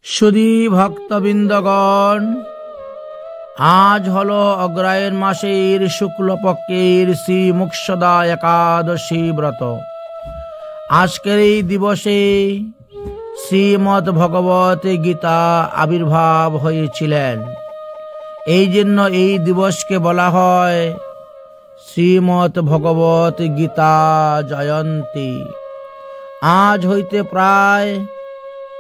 সুধী ভক্তবৃন্দগণ, আজ হলো অগ্রহায়ণ মাসের শুক্লপক্ষের শ্রী মোক্ষদা একাদশী ব্রত। আজকের এই দিবসে শ্রীমদ্ ভগবত গীতা আবির্ভাব হয়েছিলেন। এই জন্য এই দিবসকে বলা হয় শ্রীমদ্ ভগবত গীতা জয়ন্তী। আজ হইতে প্রায়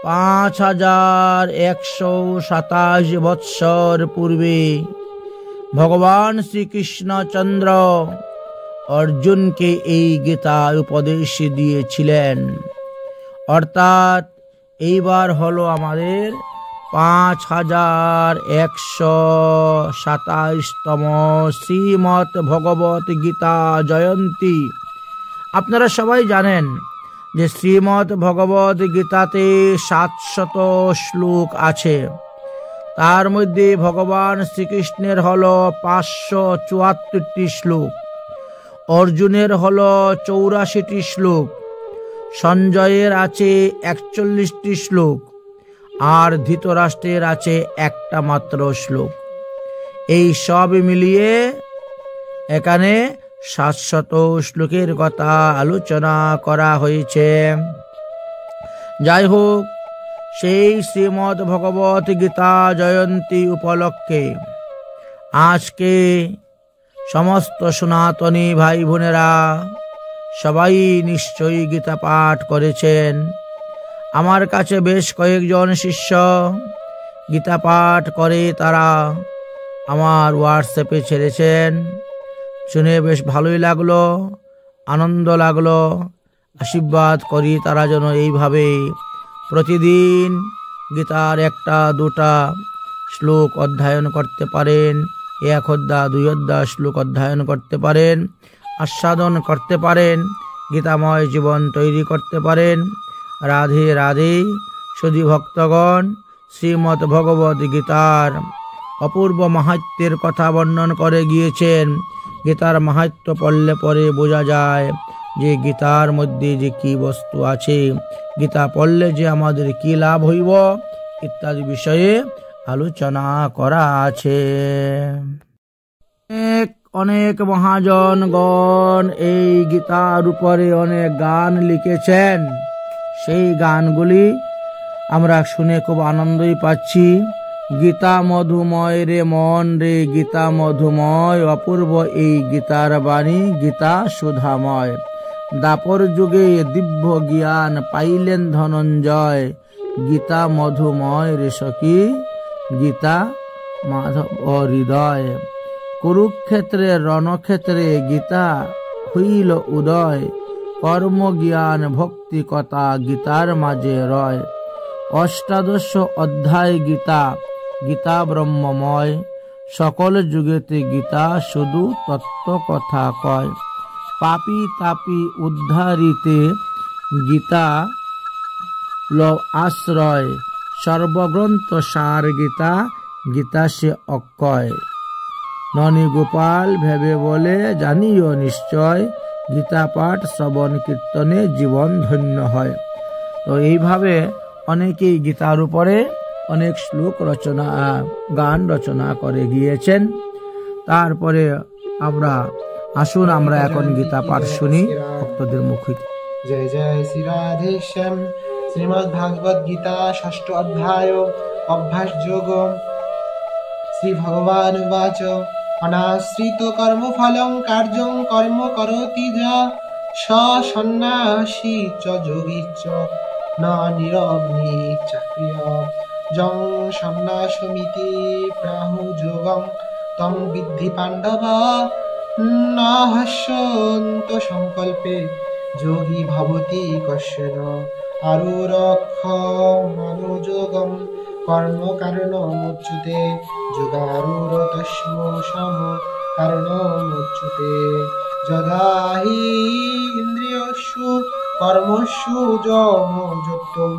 5127 বৎসর পূর্বে ভগবান শ্রীকৃষ্ণচন্দ্র অর্জুনকে এই গীতা উপদেশ দিয়েছিলেন। অর্থাৎ এইবার হলো আমাদের 5127তম শ্রীমদ্ ভগবত গীতা জয়ন্তী। আপনারা সবাই জানেন যে শ্রীমদ্ ভগবত গীতাতে 700 শ্লোক আছে। তার মধ্যে ভগবান শ্রীকৃষ্ণের হলো 574টি শ্লোক, অর্জুনের হলো 84টি শ্লোক, সঞ্জয়ের আছে 41টি শ্লোক, আর ধৃতরাষ্ট্রের আছে একটা মাত্র শ্লোক। এই সব মিলিয়ে এখানে 700 শ্লোকের কথা আলোচনা করা হয়েছে। যাই হোক, সেই শ্রীমদ্ ভগবত গীতা জয়ন্তী উপলক্ষে আজকে সমস্ত সনাতনী ভাই বোনেরা সবাই নিশ্চয়ই গীতা পাঠ করেছেন। আমার কাছে বেশ কয়েকজন শিষ্য গীতা পাঠ করে তারা আমার হোয়াটসঅ্যাপে ছেড়েছেন। শুনে বেশ ভালোই লাগলো, আনন্দ লাগলো। আশীর্বাদ করি তারা যেন এইভাবে প্রতিদিন গীতার 1-2 শ্লোক অধ্যয়ন করতে পারেন, 1-2 শ্লোক অধ্যয়ন করতে পারেন, আস্বাদন করতে পারেন, গীতাময় জীবন তৈরি করতে পারেন। রাধে রাধে। সুধী ভক্তগণ, শ্রীমদ্ ভগবত গীতার অপূর্ব মাহাত্ম্যের কথা বর্ণন করে গিয়েছেন। গীতার মাহাত্ম্য পড়লে পরে বোঝা যায় যে গীতার মধ্যে যে কি বস্তু আছে, গীতা পড়লে যে আমাদের কি লাভ হইব ইত্যাদি বিষয়ে আলোচনা করা আছে। অনেক মহাজনগণ এই গীতার উপরে অনেক গান লিখেছেন। সেই গানগুলি আমরা শুনে খুব আনন্দই পাচ্ছি। গীতা মধুময় রে মন রে, গীতা মধুময়, অপূর্ব এই গীতার বাণী, গীতা সুধাময়। দাপর যুগে দিব্য জ্ঞান পাইলেন ধনঞ্জয়, গীতা মধুময় রে সখী, গীতা মাধব হৃদয়। কুরুক্ষেত্রে রণক্ষেত্রে গীতা হইল উদয়, কর্ম জ্ঞান ভক্তি কথা গীতার মাঝে রয়। 18 অধ্যায় গীতা, গীতা ব্রহ্মময়, সকল যুগেতে গীতা শুধু তত্ত্ব কথা কয়। পাপী তাপী উদ্ধারিতে গীতা লও আশ্রয়, সর্বগ্রন্থ সার গীতা, গীতা সে অক্ষয়। ননী গোপাল ভেবে বলে জানিও নিশ্চয়, গীতা পাঠ শ্রবণ কীর্তনে জীবন ধন্য হয়। তো এইভাবে অনেকেই গীতার উপরে অনেক শ্লোক রচনা, গান রচনা করে গিয়েছেন। তারপরে আসুন আমরা এখন গীতা পাঠ শুনি ভক্তদের মুখে। জয় জয় শ্রী রাধেশ্যাম। শ্রীমদ্ ভাগবত গীতা 6 অধ্যায় অভ্যাস যোগ। শ্রী ভগবান উবাচ অনাশ্রিত কর্মফলং কার্যং কর্ম করোতি যা, স সন্ন্যাসী চ যোগী চ ন নিরগ্নি চাক্রিয়। যং সন্ন্যাসমিতি প্রাহু যোগং তং বিদ্ধি পাণ্ডব, ন হস্যন্ত সংকল্পে যোগী ভবতি কশ্যন। আরুরক্ষ মনোযোগম কর্ম কারণমুচ্যতে, যোগারূঢ় তস্ম সম কারণমুচ্যতে। যদা হি ইন্দ্রিয়স্যু কর্মসু যমযুক্তং,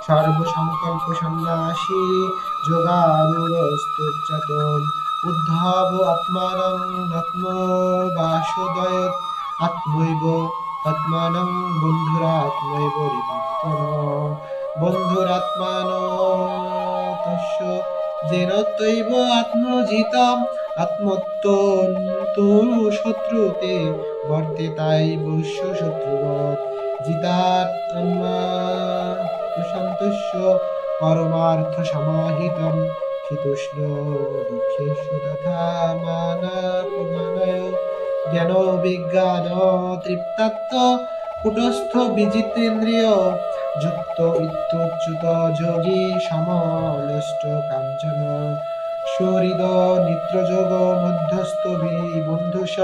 সর্বসংকল্প সন্ন্যাসী যোগারূঢ়স্তুচ্যতে। উদ্ধব আত্মানং নত্মো বাসুদয়ৎ, আত্মৈব আত্মানং বন্ধুরাত্মৈব রিপুত্তম। বন্ধুরাত্মান তস্য যেন তৈব আত্মজিতম আত্মত্তন্তু শত্রুতে বর্তে তাই বৈশ্য শত্রুবৎ জিতাত্মা প্রশান্তস্য পরমার্থ সমাহিতম শীতোষ্ণ দুঃখেষু তথা মানাপমানয় জ্ঞান বিজ্ঞান তৃপ্তাত্ম কুটস্থ বিজিতেন্দ্রিয় যুক্ত ইত্যুচ্যুত যোগী সমলষ্ট কাঞ্চন সুহৃদ নিত্রযোগ মধ্যস্থ বন্ধুষ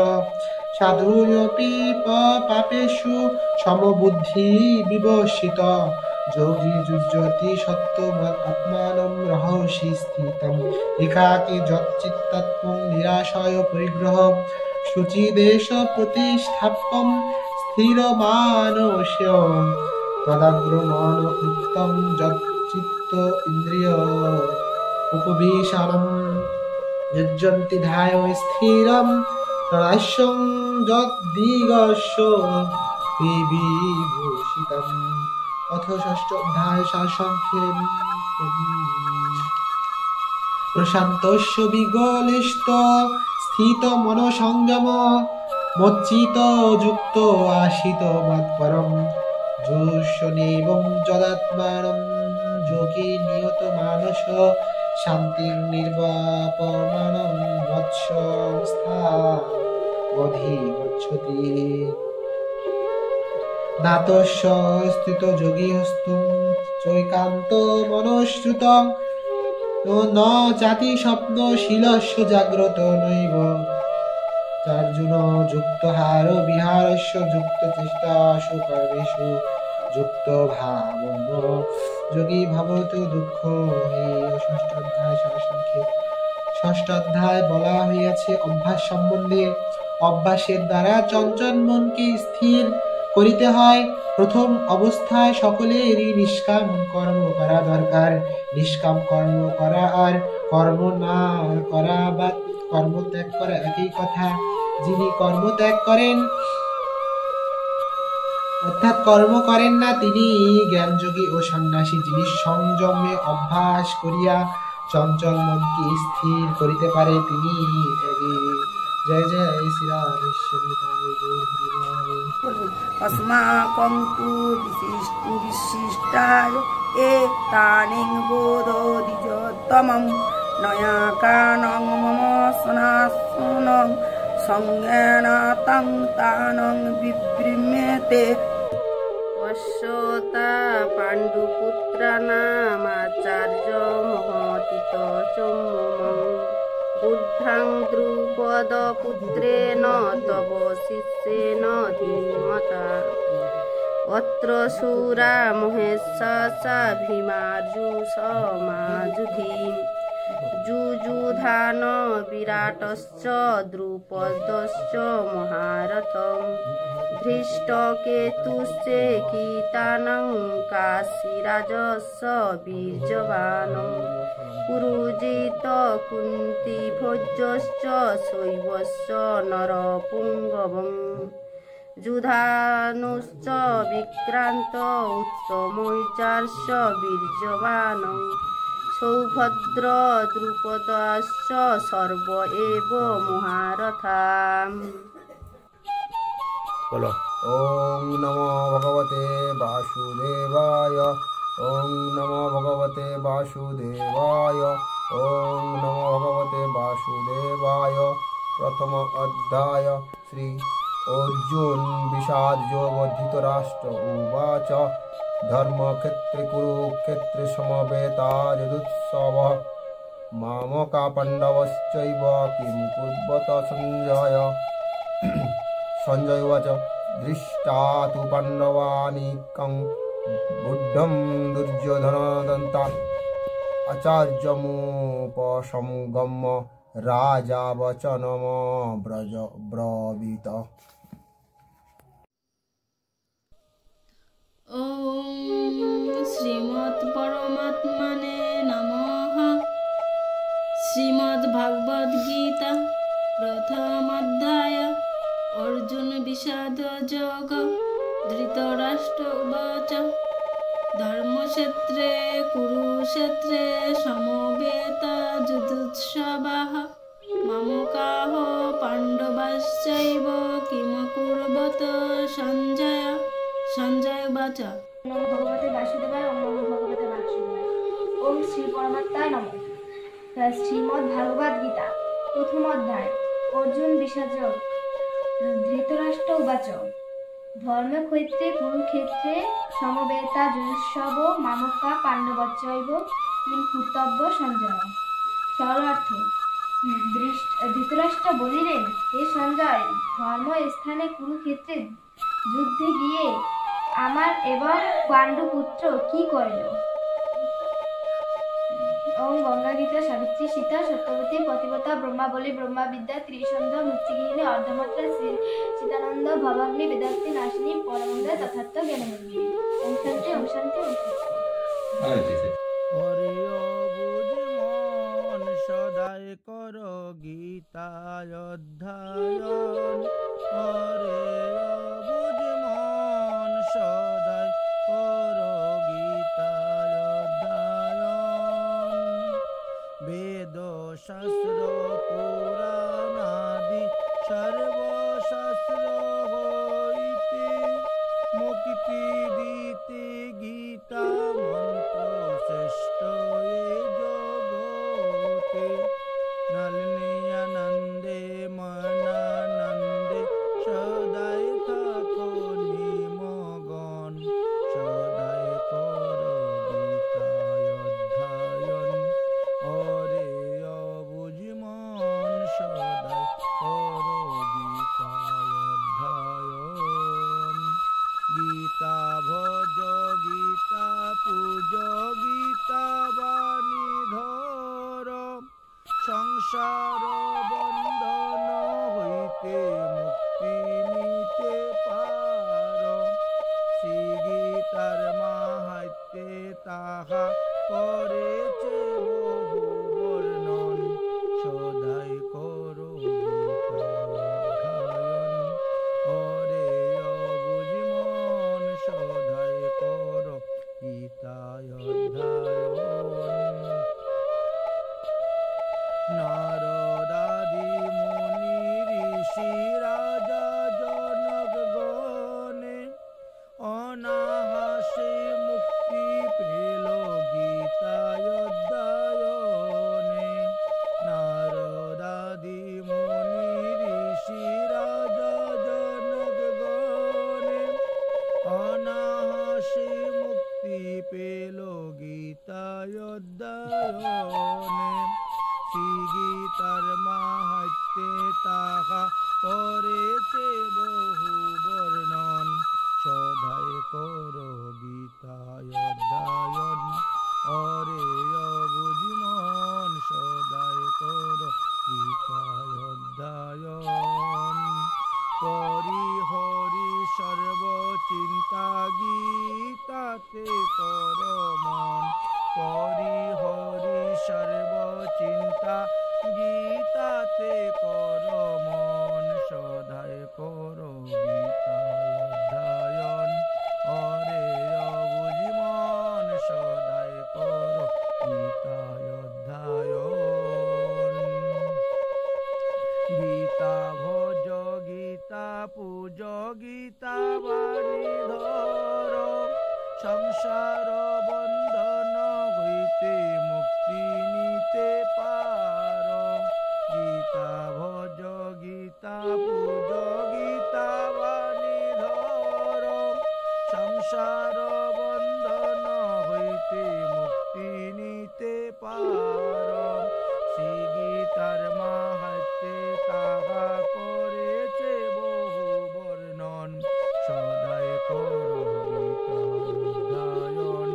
সাধুয়পি পাপেষু সমবুদ্ধি বিবশিত যোগী যুজ্যতি সত্য আত্মানম রহসি স্থিতম একাকী যচ্চিত্তাত্মং নিরাশয় পরিগ্রহ শুচিদেশ প্রতিষ্ঠাপ্যম স্থির মানস্য তদাগ্রমণ কৃত্তম যচ্চিত্ত ইন্দ্রিয় উপবিশানম যজ্জন্তি ধায় স্থিরম তদাস্যং যদ্দিগস্য বিভূষিতম। অথ ষষ্ঠ অধ্যায় সারসংক্ষেপে প্রশান্তস্য বিগলিষ্ট স্থিত মনসংযম মচ্চিত যুক্ত আশিত মৎপরম যোষ্যনেবং যদাত্মানম যোগী নিয়ত মানস শান্তির নির্বাপমানম বৎস স্থা গচ্ছতি নাতস্য স্থিত যোগী হস্তুং চৈকান্ত মনশ্রুতং ন জাতি স্বপ্ন শীলস্য জাগ্রত নৈব চার্জুন যুক্ত হার বিহারস্য যুক্ত চেষ্টাসু কর্মেষু যুক্ত ভাবন যোগী ভবতু দুঃখ ষষ্ঠ অধ্যায় সারসংক্ষেপ। ষষ্ঠ অধ্যায় বলা হইয়াছে অভ্যাস সম্বন্ধে। অভ্যাসের দ্বারা চঞ্চল মনকে স্থির করিতে হয়। প্রথম অবস্থায় সকলেরই নিষ্কাম কর্ম করা দরকার। নিষ্কাম কর্ম করা আর কর্ম না করা বা কর্ম ত্যাগ করা একই কথা। যিনি কর্ম ত্যাগ করেন অর্থাৎ কর্ম করেন না তিনি জ্ঞানযোগী ও সন্ন্যাসী। যিনি সংযমে অভ্যাস করিয়া চঞ্চল মনকে স্থির করিতে পারে তিনি যোগী। জয় জয় শ্রী রাধেশ্বরী अस्माकं तु विशिष्टाय एतानि बोधोदिजोत्तमं नयाकानं मम सनासनं संज्ञान तं तानं विभ्रिम्यते पश्यता पाण्डुपुत्राणामाचार्यमहतितचमुमं बुद्धं द्रुपदपुत्रेण तव शिष्येन धीमता अत्र शूरा महेशा भीमार्जुसमाजुधीं जुजुधान विराटश्च द्रुपदश्च महारथं धृष्टकेतुश्चेकितानं काशीराजस्य बीर्यवानं पुरुजित कुन्तीभोज्यश्च शैवश्च नरपुङ्गवं जुधानुश्च विक्रान्त उत्तमौजार्श्च बीर्यवानं सौभद्र द्रुपदश्च सर्व एव महारथाम्। बोलो ओम नमो भगवते वासुदेवाय ओम नमो भगवते वासुदेवाय ओम नमो भगवते वासुदेवाय। प्रथम अध्याय श्री अर्जुन विषादयोगो धृतराष्ट्र उवाच धर्मक्षेत्रे कुरुक्षेत्रे समवेतायुत्सवः मामका पाण्डवश्चैव किं कुर्वत सञ्जय। सञ्जय उवाच दृष्टा तु पाण्डवानीकं बुद्धं दुर्योधनदन्ता आचार्यमुपसंगम्य राजा वचनमब्रवीत। ओम श्रीमद्परमात्मने नमः। श्रीमद्भगवद्गीता प्रथम अध्याय अर्जुन विषाद योग। धृतराष्ट्र उवाच ধর্মক্ষেত্রে কুরুক্ষেত্রে সমবেতা যুধুৎসবাः মামকাः পাণ্ডবাশ্চৈব কিমকুর্বত সঞ্জয়। সঞ্জয় বাচ নমো ভগবতে বাসুদেবায় ওম নমো ভগবতে বাসুদেবায়। ওম শ্রী পরমাত্মায় নমঃ। শ্রীমদ্ ভাগবত গীতা প্রথম অধ্যায়। অর্জুন বিষাদ। ধৃতরাষ্ট্র উবাচ ধর্মক্ষেত্রে কুরুক্ষেত্রে সমবেতা যুজুৎসব মামকা পাণ্ডবশ্চৈব কিম কর্তব্য সঞ্জয়। সরলার্থ। ধৃতরাষ্ট্র বলিলেন, হে সঞ্জয়, ধর্মস্থানে কুরুক্ষেত্রে যুদ্ধে গিয়ে আমার এবং পাণ্ডুপুত্র কি করিল? ওম গঙ্গা গীতা সাবিত্রী সীতা সত্যবতী পতিব্রতা ব্রহ্মাবলী ব্রহ্মবিদ্যা ত্রিসন্ধ মুক্তিগৃহিণী অর্ধমাত্রা সীতানন্দ ভবাগ্নি বেদান্তি নাশিনী পরমন্দ তথার্থ জ্ঞানমন্দির। ওম শান্তি ওম শান্তি ওম শান্তি। হরে অবুঝ মন সদাই কর গীতায় অধ্যায়ন। হরে অবুঝ মন সদাই কর গীতায় অধ্যায়ন। বেদ শাস্ত্র পুরাণাদি সর্বশাস্ত্র হইতে মুক্তি দিতে গীতা মন্ত্র শ্রেষ্ঠ এ জগতে। নলিনী আনন্দে মনানন্দে সদাই থাকো নিমগন। সদাই কর গীতায় অধ্যায়ন। হরে অবুঝ মন সদাই কর গীতায় অধ্যায়ন। গীতা ভজ গীতা পূজ গীতা বাণী ধর। সংসার বন্ধন হইতে মুক্তি নিতে পার। শ্রী গীতার মাহাত্ম্যে তাহা করেছে বহু বর্ণন। সদাই কর গীতায় অধ্যায়ন। হরে অবুঝ মন সদাই কর গীতায় অধ্যায়ন। নারদাদি মুনি ঋষি রাজা জনক গণে অনাহাসে মুক্তি পেল গীতায় অধ্যায়নে। নারদাদি মুনি ঋষি রাজা জনক গণে অনাহাসে মুক্তি পেল গীতায় অধ্যায়নে। শ্রী গীতার মাহাত্ম্যে তাহা করেছে বহু বর্ণন। সদাই কর গীতায় অধ্যায়ন। হরে অবুঝ মন সদাই কর গীতায় অধ্যায়ন। পরিহরি সর্বচিন্তা গীতাতে কর মন। পরিহরি সর্বচিন্তা গীতাতে কর মন। সদাই কর গীতায় অধ্যায়ন। হরে অবুঝ মন সদাই কর গীতায় অধ্যায়ন। গীতা ভজ গীতা পূজ গীতা বাণী ধর। সংসার বন্ধন হইতে মুক্তি নিতে পার। গীতা ভজ গীতা পূজ গীতা বাণী ধর। সংসার বন্ধন হইতে মুক্তি নিতে পার। শ্রী গীতার মাহাত্ম্যে তাহা করেছে বহু বর্ণন। সদাই কর গীতায় অধ্যায়ন।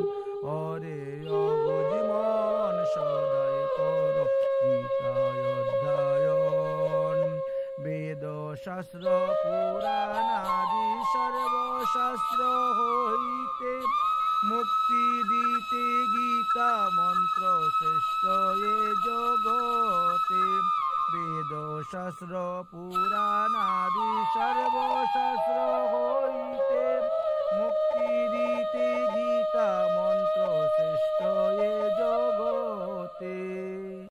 হরে অবুঝ মন সদাই কর গীতায় অধ্যায়ন। বেদ শাস্ত্র পুরাণাদি সর্বশাস্ত্র হইতে মুক্তি দিতে গীতা মন্ত্র শ্রেষ্ঠ এ জগতে। বেদ শাস্ত্র পুরাণাদি সর্বশাস্ত্র হইতে মুক্তি দিতে গীতা মন্ত্র শ্রেষ্ঠ এ